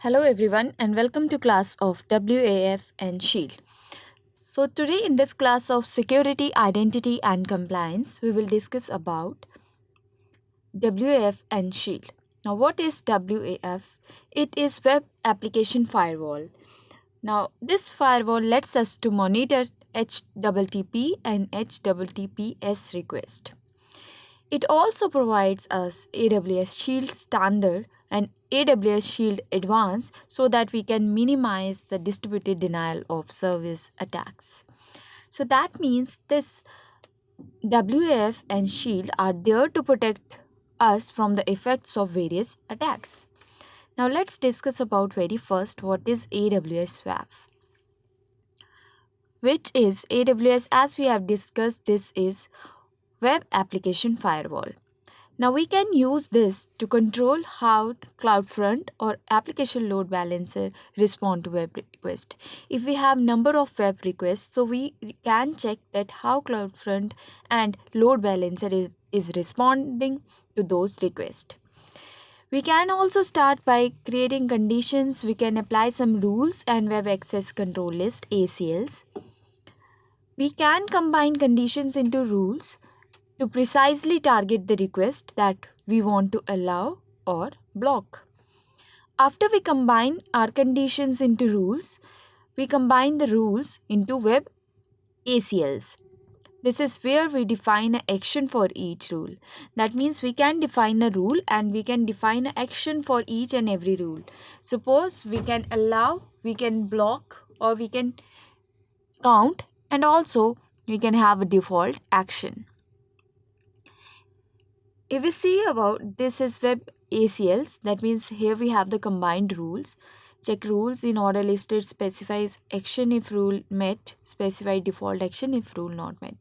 Hello everyone and welcome to class of WAF and Shield. So today in this class of security, identity and compliance, we will discuss about WAF and Shield. Now what is WAF? It is Web Application Firewall. Now this firewall lets us to monitor HTTP and HTTPS request. It also provides us AWS Shield Standard and AWS Shield Advanced so that we can minimize the distributed denial of service attacks. So that means this WAF and Shield are there to protect us from the effects of various attacks. Now let's discuss about very first what is AWS WAF. Which is AWS, as we have discussed, this is Web Application Firewall. Now we can use this to control how CloudFront or application load balancer respond to web request. If we have number of web requests, so we can check that how CloudFront and load balancer is responding to those requests. We can also start by creating conditions. We can apply some rules and web access control list ACLs. We can combine conditions into rules to precisely target the request that we want to allow or block. After we combine our conditions into rules, we combine the rules into web ACLs. This is where we define an action for each rule. That means we can define a rule and we can define an action for each and every rule. Suppose we can allow, we can block, or we can count, and also we can have a default action. If we see about this is web ACLs, that means here we have the combined rules. Check rules in order listed specifies action if rule met, specify default action if rule not met.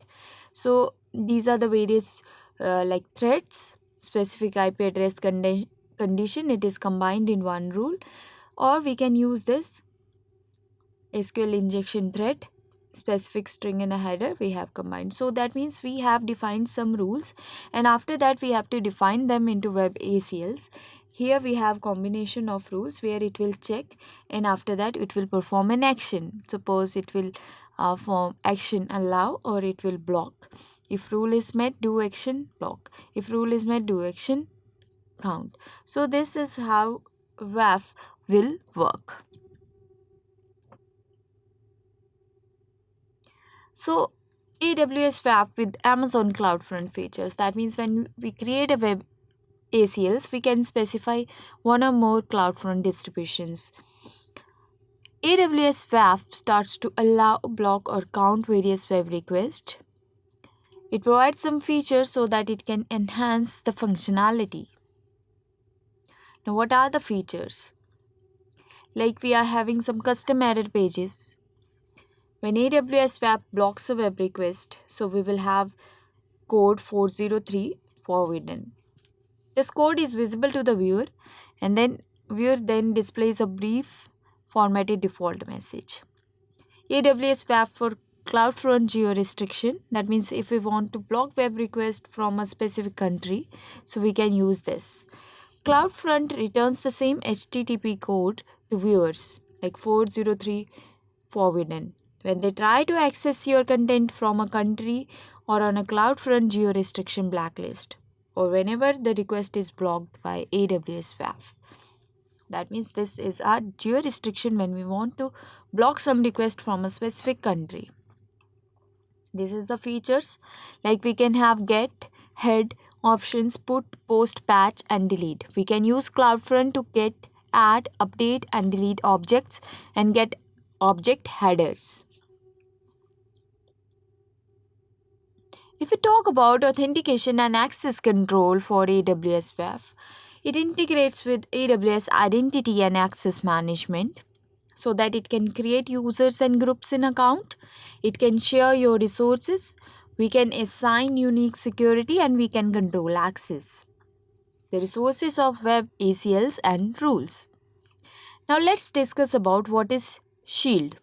So these are the various like threads, specific IP address condition, it is combined in one rule, or we can use this SQL injection thread, specific string and a header we have combined. So that means we have defined some rules and after that we have to define them into web ACLs. Here we have combination of rules where it will check and after that it will perform an action. Suppose it will form action allow or it will block. If rule is met, do action, block. If rule is met, do action, count. So this is how WAF will work. So AWS WAF with Amazon CloudFront features. That means when we create a web ACLs, we can specify one or more CloudFront distributions. AWS WAF starts to allow, block or count various web requests. It provides some features so that it can enhance the functionality. Now what are the features? Like we are having some custom error pages. When AWS WAF blocks a web request, so we will have code 403 forbidden. This code is visible to the viewer and then viewer then displays a brief formatted default message. AWS WAF for CloudFront geo restriction, that means if we want to block web request from a specific country, so we can use this. CloudFront returns the same HTTP code to viewers like 403 forbidden. When they try to access your content from a country or on a CloudFront geo-restriction blacklist, or whenever the request is blocked by AWS WAF. That means this is our geo-restriction when we want to block some request from a specific country. This is the features, like we can have get, head, options, put, post, patch and delete. We can use CloudFront to get, add, update and delete objects and get object headers. If we talk about authentication and access control for AWS WAF, it integrates with AWS Identity and Access Management so that it can create users and groups in account. It can share your resources. We can assign unique security and we can control access. The resources of web ACLs and rules. Now let's discuss about what is Shield.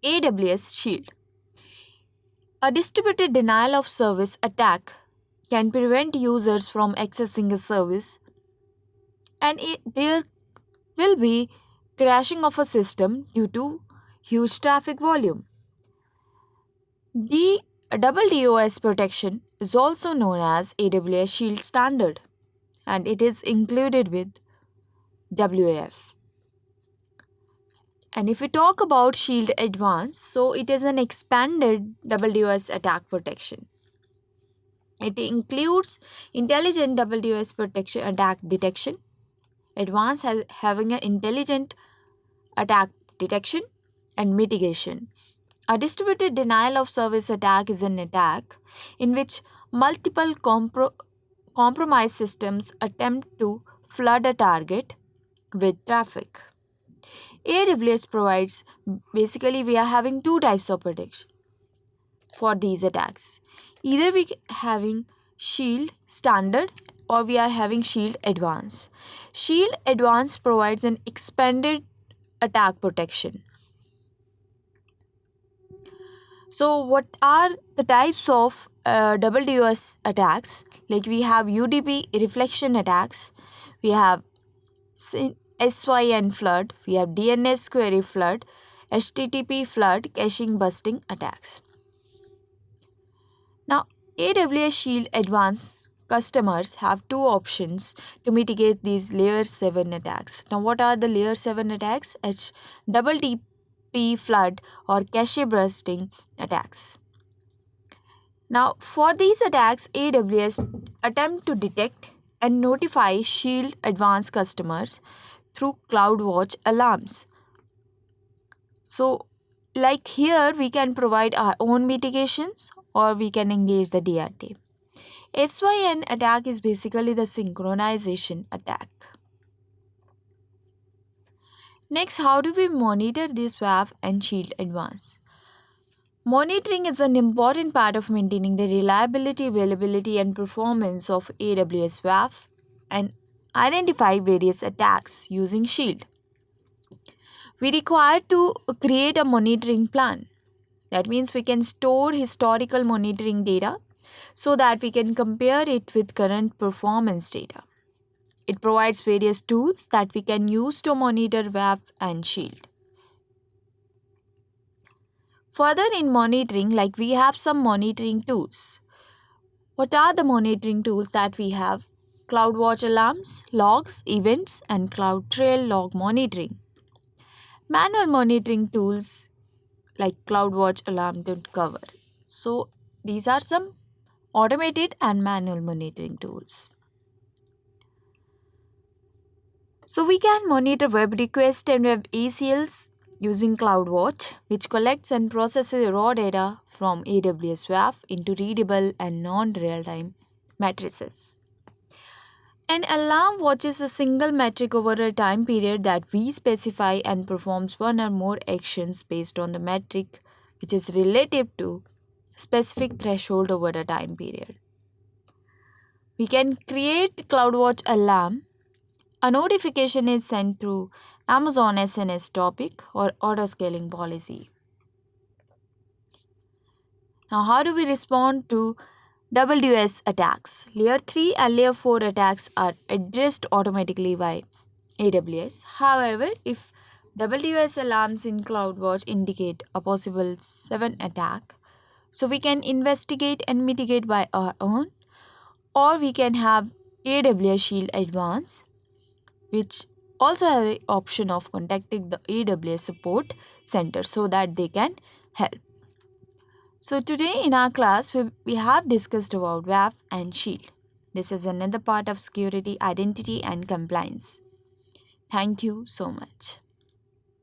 AWS Shield. A distributed denial of service attack can prevent users from accessing a service and their will be crashing of a system due to huge traffic volume. The double DOS protection is also known as AWS Shield standard, and it is included with WAF. And if we talk about Shield Advanced, so it is an expanded double DOS attack protection. It includes intelligent double DOS protection attack detection, advanced having an intelligent attack detection and mitigation. A distributed denial of service attack is an attack in which multiple compromised systems attempt to flood a target with traffic. AWS provides, basically we are having two types of protection for these attacks. Either we having Shield standard or we are having Shield Advanced. Shield Advanced provides an expanded attack protection. So what are the types of double DOS attacks? Like we have UDP reflection attacks, we have SYN flood, we have DNS query flood, HTTP flood, caching busting attacks. Now, AWS Shield Advanced customers have two options to mitigate these layer 7 attacks. Now, what are the layer 7 attacks? HTTP flood or cache busting attacks. Now, for these attacks, AWS attempt to detect and notify Shield Advanced customers through CloudWatch alarms. So, like here, we can provide our own mitigations or we can engage the DRT. SYN attack is basically the synchronization attack. Next, how do we monitor this WAF and Shield Advanced? Monitoring is an important part of maintaining the reliability, availability, and performance of AWS WAF and identify various attacks using Shield. We require to create a monitoring plan. That means we can store historical monitoring data so that we can compare it with current performance data. It provides various tools that we can use to monitor WAF and Shield. Further in monitoring, like we have some monitoring tools. What are the monitoring tools that we have? CloudWatch alarms, logs, events, and CloudTrail log monitoring. Manual monitoring tools like CloudWatch alarm don't cover. So these are some automated and manual monitoring tools. So we can monitor web requests and web ACLs using CloudWatch, which collects and processes raw data from AWS WAF into readable and non-real-time matrices. An alarm watches a single metric over a time period that we specify and performs one or more actions based on the metric which is relative to specific threshold over a time period. We can create CloudWatch alarm. A notification is sent through Amazon SNS topic or auto-scaling policy. Now, how do we respond to WS attacks? Layer 3 and Layer 4 attacks are addressed automatically by AWS. However, if WS alarms in CloudWatch indicate a possible 7 attack, so we can investigate and mitigate by our own, or we can have AWS Shield Advanced, which also have the option of contacting the AWS support center so that they can help. So today in our class, we have discussed about WAF and Shield. This is another part of security, identity and compliance. Thank you so much.